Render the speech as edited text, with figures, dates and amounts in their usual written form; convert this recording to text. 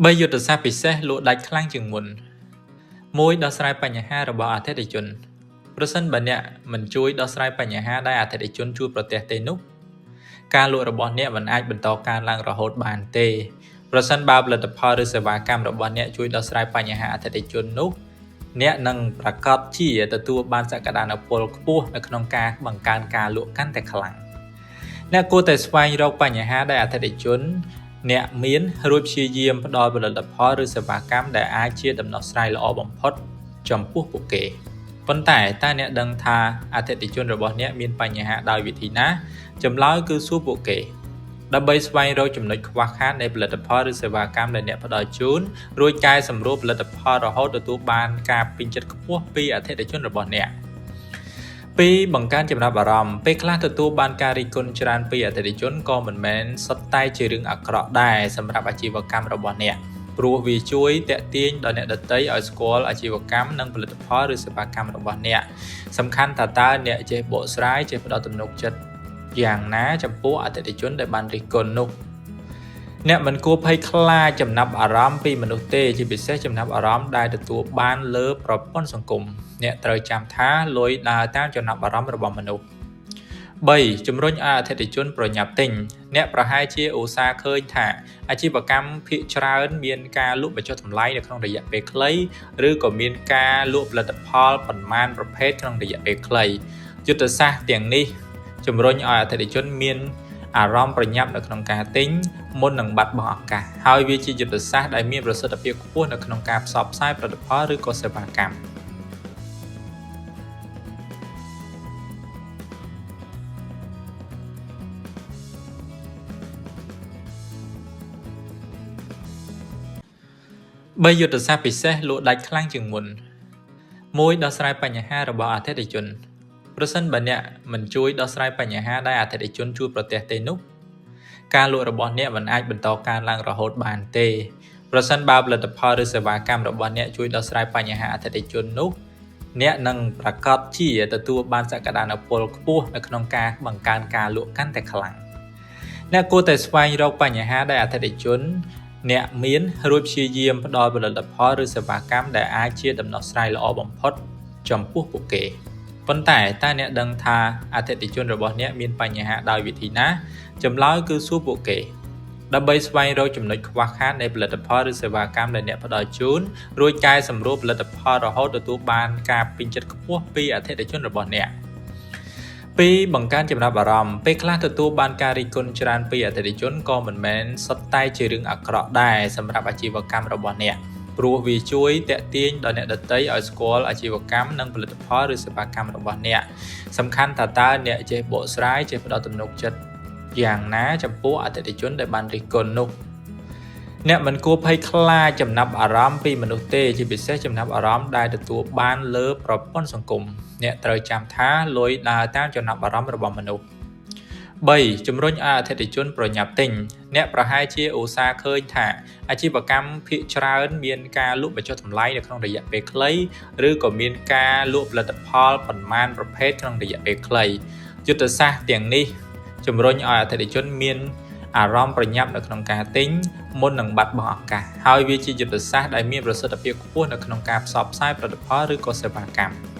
3យុទ្ធសាស្ត្រពិសេសលក់ដាច់ខ្លាំងជាងមុន1ដោះស្រាយបញ្ហារបស់អតិថិជនប្រសិនបើអ្នកមិនជួយដោះស្រាយបញ្ហាដែលអតិថិជនជួបប្រទះទេនោះការលក់របស់អ្នកមិនអាចបន្តកើនឡើងរហូតបានទេប្រសិនបើផលិតផលឬសេវាកម្មរបស់អ្នកជួយដោះស្រាយបញ្ហាអតិថិជននោះអ្នកនឹងប្រកាសជាទទួលបានសក្តានុពលខ្ពស់នៅក្នុងការបង្កើនការលក់កាន់តែខ្លាំងអ្នកគួរតែស្វែងរកបញ្ហាដែលអតិថិជនអ្នកមានរួចព្យាយាមផ្ដល់ផលិតផលឬសេវាកម្មដែលអាចជាដំណោះស្រាយល្អបំផុតចំពោះពួកគេប៉ុន្តែតើអ្នកដឹងថាអតិថិជនរបស់អ្នកមានបញ្ហាដោយវិធីណាចម្លើយគឺសួរពួកគេដើម្បីស្វែងរកចំណុចខ្វះខាតនៃផលិតផលឬសេវាកម្មដែលអ្នកផ្ដល់ជូនរួចកែសម្រួលផលិតផលរហូតទទួលបានការពេញចិត្តខ្ពស់ពីអតិថិជនរបស់អ្នក2បង្កើនចំណាប់អារម្មណ៍ពេលខ្លះទទួលបានការរិះគន់ច្រើនពីអតិថិជនក៏មិនមែនសុទ្ធតែជារឿងអាក្រក់ដែរសម្រាប់អាជីវកម្មរបស់អ្នកព្រោះវាជួយទាក់ទាញដល់អ្នកដទៃឲ្យស្គាល់អាជីវកម្មនិងផលិតផលឬសេវាកម្មរបស់អ្នកសំខាន់ថាតើអ្នកចេះបកស្រាយចេះផ្ដល់ទំនុកចិត្តយ៉ាងណាចំពោះអតិថិជនដែលបានរិះគន់នោះអ្នកមិនគួរភ័យខ្លាចចំណាប់អារម្មណ៍ពីមនុស្សទេជាពិសេសចំណាប់អារម្មណ៍ដែលទទួលបានលើប្រព័ន្ធសង្គមអ្នកត្រូវចាំថាលុយដើរតាមចំណាប់អារម្មណ៍របស់មនុស្ស3ជំរុញឲ្យអតិថិជនប្រញាប់ទិញអ្នកប្រហែលជាឧស្សាហ៍ឃើញថាអាជីវកម្មភាគច្រើនមានការលក់បញ្ចុះតម្លៃនៅក្នុងរយៈពេលខ្លីឬក៏មានការលក់ផលិតផលប៉ុន្មានប្រភេទក្នុងរយៈពេលខ្លីយុទ្ធសាស្ត្រទាំងនេះជំរុញឲ្យអតិថិជនមានអារម្មណ៍ប្រញាប់នៅក្នុងការទិញមុននឹងបាត់បង់ឱកាសហើយវាជាយុទ្ធសាស្ត្រដែលមានប្រសិទ្ធភាពខ្ពស់នៅក្នុងការផ្សព្វផ្សាយផលិតផលឬក៏សេវាកម្ម3យុទ្ធសាស្ត្រពិសេសលក់ដាច់ខ្លាំងជាងមុន1ដោះស្រាយបញ្ហារបស់អតិថិជនប្រសិនបើអ្នកមិនជួយដោះស្រាយបញ្ហាដែលអតិថិជនជួបប្រទះទេនោះការលក់របស់អ្នកមិនអាចបន្តកើនឡើងរហូតបានទេប្រសិនបើផលិតផលឬសេវាកម្មរបស់អ្នកជួយដោះស្រាយបញ្ហាអតិថិជននោះអ្នកនឹងប្រកាសជាទទួលបានសក្តានុពលខ្ពស់នៅក្នុងការបង្កើនការលក់កាន់តែខ្លាំងអ្នកគួរតែស្វែងរកបញ្ហាដែលអតិថិជនអ្នកមានរួចព្យាយាមផ្ដល់ផលិតផលឬសេវាកម្មដែលអាចជាដំណោះស្រាយល្អបំផុតចំពោះពួកគេប៉ុន្តែតើអ្នកដឹងថាអតិថិជនរបស់អ្នកមានបញ្ហាដោយវិធីណាចម្លើយគឺសួរពួកគេដើម្បីស្វែងរកចំណុចខ្វះខាតនៃផលិតផលឬសេវាកម្មដែលអ្នកផ្ដល់ជូនរួចកែសម្រួលផលិតផលរហូតទទួលបានការពេញចិត្តខ្ពស់ពីអតិថិជនរបស់អ្នក2បង្កើនចំណាប់អារម្មណ៍ពេលខ្លះទទួលបានការរិះគន់ច្រើនពីអតិថិជនក៏មិនមែនសុទ្ធតែជារឿងអាក្រក់ដែរសម្រាប់អាជីវកម្មរបស់អ្នកព្រោះវាជួយទាក់ទាញដល់អ្នកដទៃឲ្យស្គាល់អាជីវកម្មនិងផលិតផលឬសេវាកម្មរបស់អ្នកសំខាន់ថាតើអ្នកចេះបកស្រាយចេះផ្ដល់ទំនុកចិត្តយ៉ាងណាចំពោះអតិថិជនដែលបានរិះគន់នោះអ្នកមិនគួរភ័យខ្លាចចំណាប់អារម្មណ៍ពីមនុស្សទេជាពិសេសចំណាប់អារម្មណ៍ដែលទទួលបានលើប្រព័ន្ធសង្គមអ្នកត្រូវចាំថាលុយដើរតាមចំណាប់អារម្មណ៍របស់មនុស្ស3ជំរុញឲ្យអតិថិជនប្រញាប់ទិញអ្នកប្រហែលជាឧស្សាហ៍ឃើញថាអាជីវកម្មភាគច្រើនមានការលក់បញ្ចុះតម្លៃនៅក្នុងរយៈពេលខ្លីឬក៏មានការលក់ផលិតផលប៉ុន្មានប្រភេទក្នុងរយៈពេលខ្លីយុទ្ធសាស្ត្រទាំងនេះជំរុញឲ្យអតិថិជនមានអារម្មណ៍ប្រញាប់នៅក្នុងការទិញមុននឹងបាត់បង់ឱកាសហើយវាជាយុទ្ធសាស្ត្រដែលមានប្រសិទ្ធភាពខ្ពស់នៅក្នុងការផ្សព្វផ្សាយផលិតផលឬក៏សេវាកម្ម